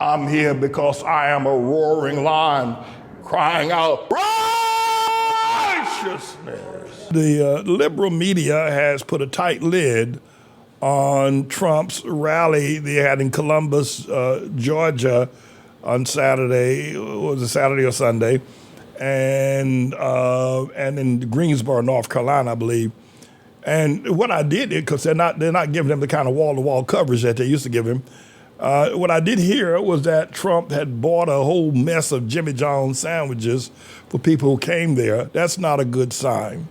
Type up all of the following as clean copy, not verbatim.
I'm here because I am a roaring lion crying out righteousness. The liberal media has put a tight lid on Trump's rally they had in Columbus, Georgia on Saturday. Was it Saturday or Sunday? And in Greensboro, North Carolina, I believe. And what I did, because they're not giving him the kind of wall-to-wall coverage that they used to give him. What I did hear was that Trump had bought a whole mess of Jimmy John's sandwiches for people who came there. That's not a good sign.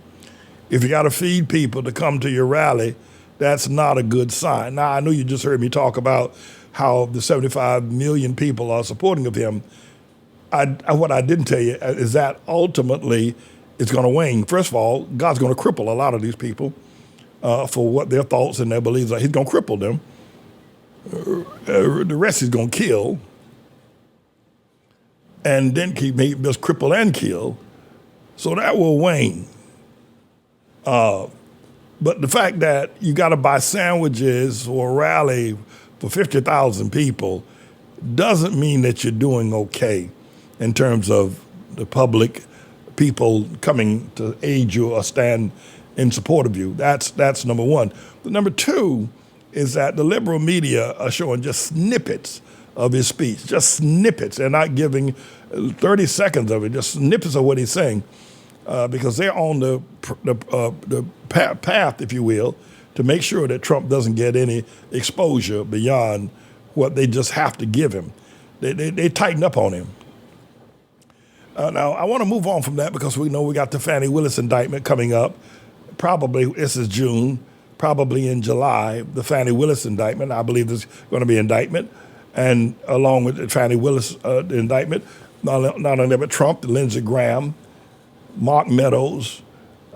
If you got to feed people to come to your rally, that's not a good sign. Now, I know you just heard me talk about how the 75 million people are supporting of him. What I didn't tell you is that ultimately it's going to wane. First of all, God's going to cripple a lot of these people for what their thoughts and their beliefs are. He's going to cripple them. The rest he's going to kill, and then he may just cripple and kill. So that will wane. But the fact that you got to buy sandwiches for a rally for 50,000 people doesn't mean that you're doing okay in terms of the public, people coming to aid you or stand in support of you. That's number one. But number two is that the liberal media are showing just snippets of his speech, just snippets. They're not giving 30 seconds of it, just snippets of what he's saying, because they're on the path, if you will, to make sure that Trump doesn't get any exposure beyond what they just have to give him. They tighten up on him. Now, I want to move on from that because we know we got the Fani Willis indictment coming up. Probably, this is June, probably in July, the Fani Willis indictment. I believe there's going to be indictment. And along with the Fani Willis indictment, not only but Trump, Lindsey Graham, Mark Meadows,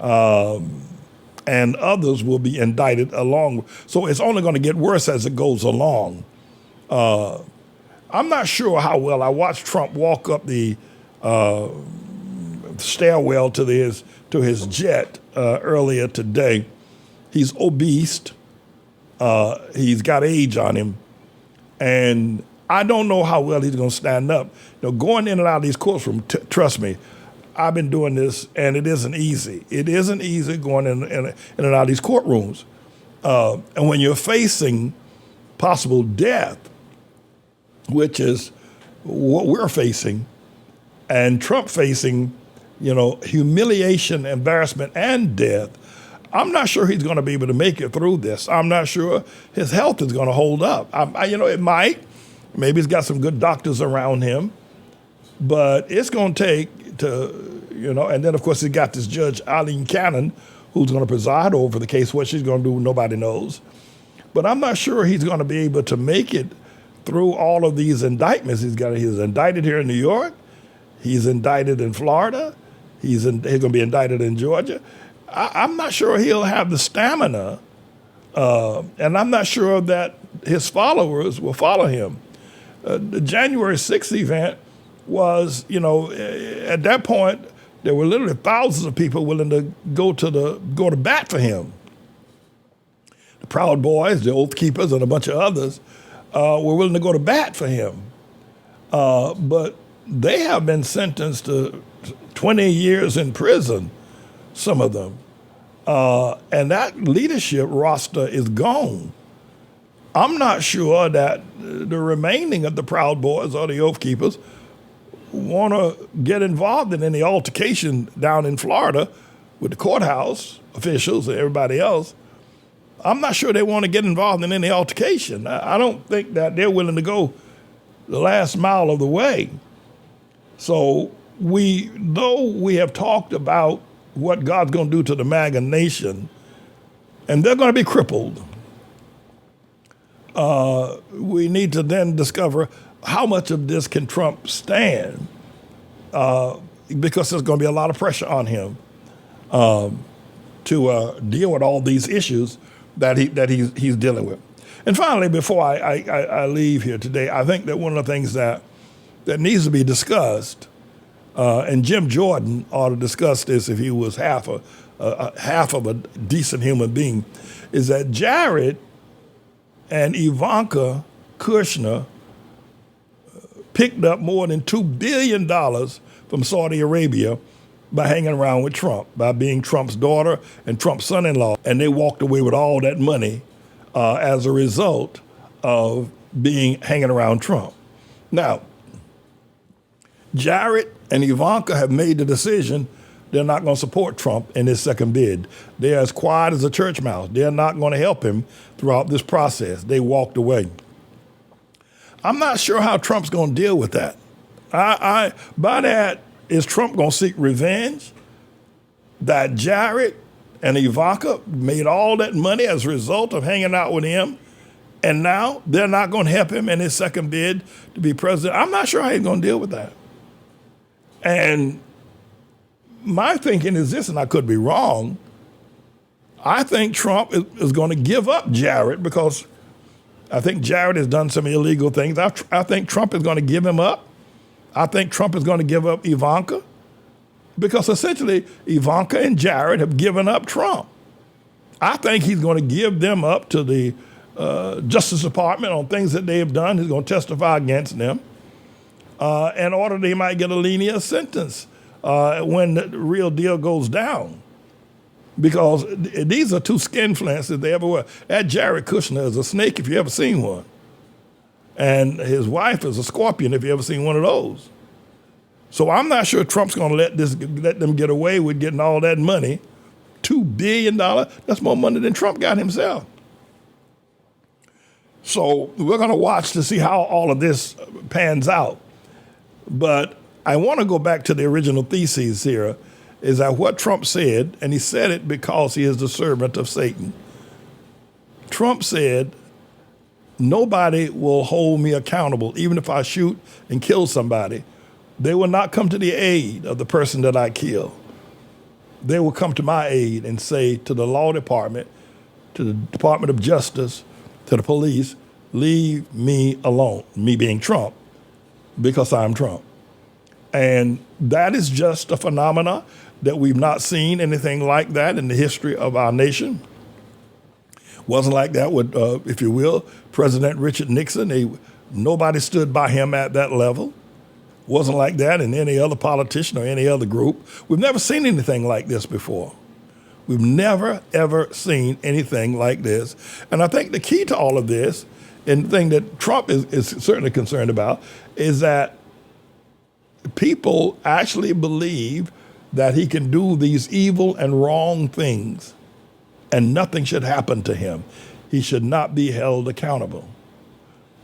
and others will be indicted along. So it's only going to get worse as it goes along. I'm not sure how well. I watched Trump walk up the stairwell to his jet earlier today. He's obese. He's got age on him. And I don't know how well he's going to stand up. Going in and out of these courtrooms, trust me, I've been doing this, and it isn't easy. It isn't easy going in and out of these courtrooms. And when you're facing possible death, which is what we're facing, and Trump facing, humiliation, embarrassment, and death, I'm not sure he's going to be able to make it through this. I'm not sure his health is going to hold up. It might. Maybe he's got some good doctors around him, but it's going to take and then of course he got this Judge Eileen Cannon who's going to preside over the case. What she's going to do, nobody knows. But I'm not sto he's going to be able to make it through all of these indictments. He's indicted here in New York. He's indicted in Florida. He's going to be indicted in Georgia. I'm not sure he'll have the stamina, and I'm not sure that his followers will follow him. The January 6th event was, at that point, there were literally thousands of people willing to go to bat for him. The Proud Boys, the Oath Keepers, and a bunch of others were willing to go to bat for him. But they have been sentenced to 20 years in prison, some of them. And that leadership roster is gone. I'm not sure that the remaining of the Proud Boys or the Oath Keepers want to get involved in any altercation down in Florida with the courthouse officials and everybody else. I'm not sure they want to get involved in any altercation. I don't think that they're willing to go the last mile of the way. So though we have talked about what God's going to do to the MAGA nation, and they're going to be crippled, we need to then discover how much of this can Trump stand, because there's going to be a lot of pressure on him to deal with all these issues that he's dealing with. And finally, before I leave here today, I think that one of the things that needs to be discussed, and Jim Jordan ought to discuss this if he was half of a decent human being, is that Jared and Ivanka Kushner picked up more than $2 billion from Saudi Arabia by hanging around with Trump, by being Trump's daughter and Trump's son-in-law. And they walked away with all that money as a result of hanging around Trump. Now, Jared and Ivanka have made the decision they're not going to support Trump in his second bid. They're as quiet as a church mouse. They're not going to help him throughout this process. They walked away. I'm not sure how Trump's going to deal with that. By that, is Trump going to seek revenge that Jared and Ivanka made all that money as a result of hanging out with him, and now they're not going to help him in his second bid to be president? I'm not sure how he's going to deal with that. And my thinking is this, and I could be wrong, I think Trump is going to give up Jared because I think Jared has done some illegal things. I think Trump is going to give him up. I think Trump is going to give up Ivanka because essentially Ivanka and Jared have given up Trump. I think he's going to give them up to the Justice Department on things that they have done. He's going to testify against them in order they might get a lenient sentence when the real deal goes down. Because these are two skinflints that they ever were. That Jared Kushner is a snake if you ever seen one. And his wife is a scorpion if you ever seen one of those. So I'm not sure Trump's going to let them get away with getting all that money. $2 billion, that's more money than Trump got himself. So we're going to watch to see how all of this pans out. But I want to go back to the original thesis here, is that what Trump said, and he said it because he is the servant of Satan. Trump said, nobody will hold me accountable, even if I shoot and kill somebody. They will not come to the aid of the person that I kill. They will come to my aid and say to the law department, to the Department of Justice, to the police, leave me alone, me being Trump, because I'm Trump. And that is just a phenomena that we've not seen anything like that in the history of our nation. Wasn't like that with, if you will, President Richard Nixon. Nobody stood by him at that level. Wasn't like that in any other politician or any other group. We've never seen anything like this before. We've never, ever seen anything like this. And I think the key to all of this, and the thing that Trump is certainly concerned about, is that people actually believe that he can do these evil and wrong things and nothing should happen to him. He should not be held accountable.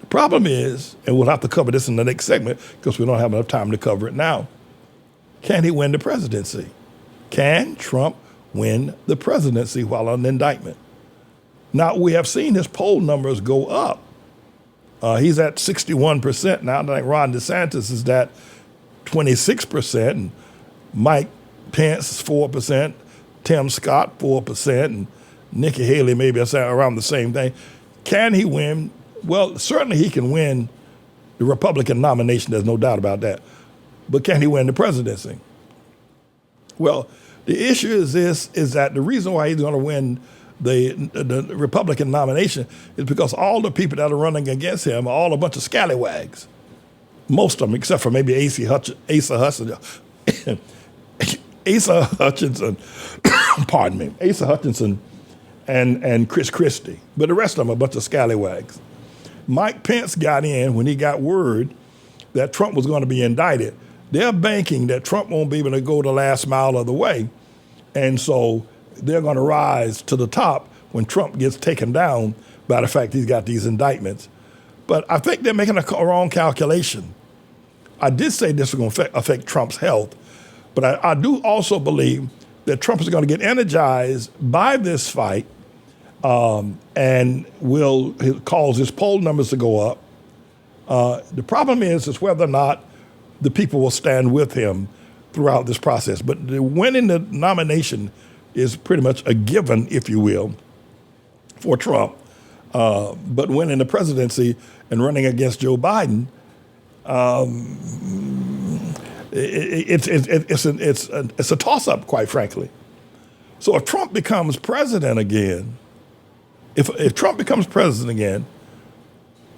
The problem is, and we'll have to cover this in the next segment because we don't have enough time to cover it now, can he win the presidency? Can Trump win the presidency while on indictment? Now, we have seen his poll numbers go up. He's at 61% now. I think Ron DeSantis is at 26%, and Mike Pence is 4%, Tim Scott 4%, and Nikki Haley maybe around the same thing. Can he win? Well, certainly he can win the Republican nomination. There's no doubt about that. But can he win the presidency? Well, the issue is that the reason why he's going to win the Republican nomination is because all the people that are running against him are all a bunch of scallywags. Most of them, except for maybe Asa Hutchinson, pardon me, Asa Hutchinson and Chris Christie. But the rest of them are a bunch of scallywags. Mike Pence got in when he got word that Trump was going to be indicted. They're banking that Trump won't be able to go the last mile of the way. And so they're going to rise to the top when Trump gets taken down by the fact he's got these indictments. But I think they're making a wrong calculation. I did say this was going to affect Trump's health, but I do also believe that Trump is going to get energized by this fight and will cause his poll numbers to go up. The problem is whether or not the people will stand with him throughout this process. But winning the nomination is pretty much a given, if you will, for Trump. But winning the presidency and running against Joe Biden, it's a toss-up, quite frankly. So if Trump becomes president again, if Trump becomes president again,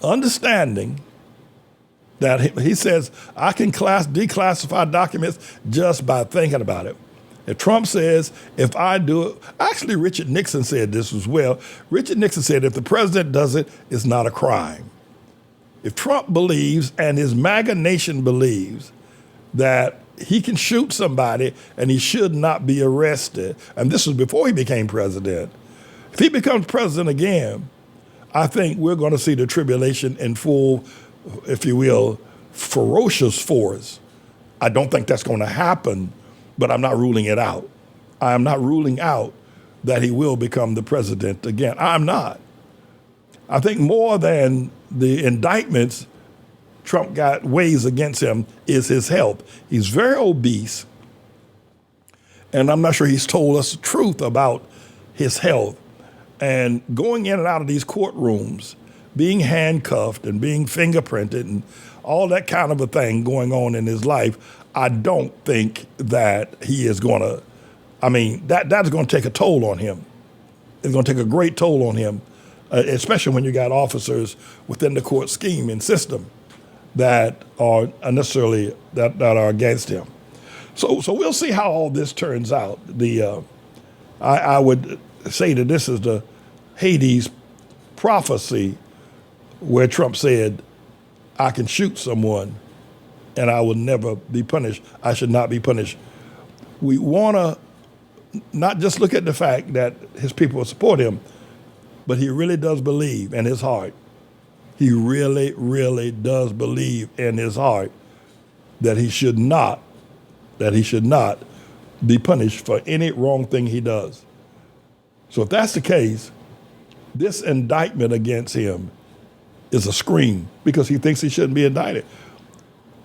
understanding that he says, I can declassify documents just by thinking about it. If Trump says, if I do it, actually Richard Nixon said this as well. Richard Nixon said, if the president does it, it's not a crime. If Trump believes and his MAGA nation believes that he can shoot somebody and he should not be arrested, and this was before he became president, if he becomes president again, I think we're going to see the tribulation in full, if you will, ferocious force. I don't think that's going to happen, but I'm not ruling it out. I am not ruling out that he will become the president again. I'm not. I think more than the indictments Trump got weighs against him is his health. He's very obese, and I'm not sure he's told us the truth about his health. And going in and out of these courtrooms, being handcuffed and being fingerprinted and all that kind of a thing going on in his life, I don't think that he is going to, that's going to take a toll on him. It's going to take a great toll on him, especially when you got officers within the court scheme and system that are necessarily, that are against him. So we'll see how all this turns out. I would say that this is the Hades prophecy where Trump said, I can shoot someone and I will never be punished. I should not be punished. We want to not just look at the fact that his people will support him, but he really does believe in his heart. He really, really does believe in his heart that he should not be punished for any wrong thing he does. So if that's the case, this indictment against him is a scream because he thinks he shouldn't be indicted.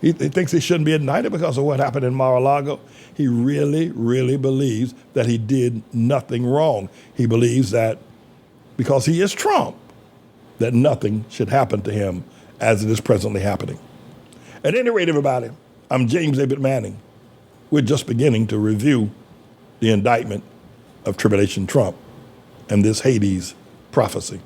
He thinks he shouldn't be indicted because of what happened in Mar-A-Lago. He really, really believes that he did nothing wrong. He believes that because he is Trump, that nothing should happen to him as it is presently happening. At any rate, everybody, I'm James David Manning. We're just beginning to review the indictment of Tribulation Trump and this Hades prophecy.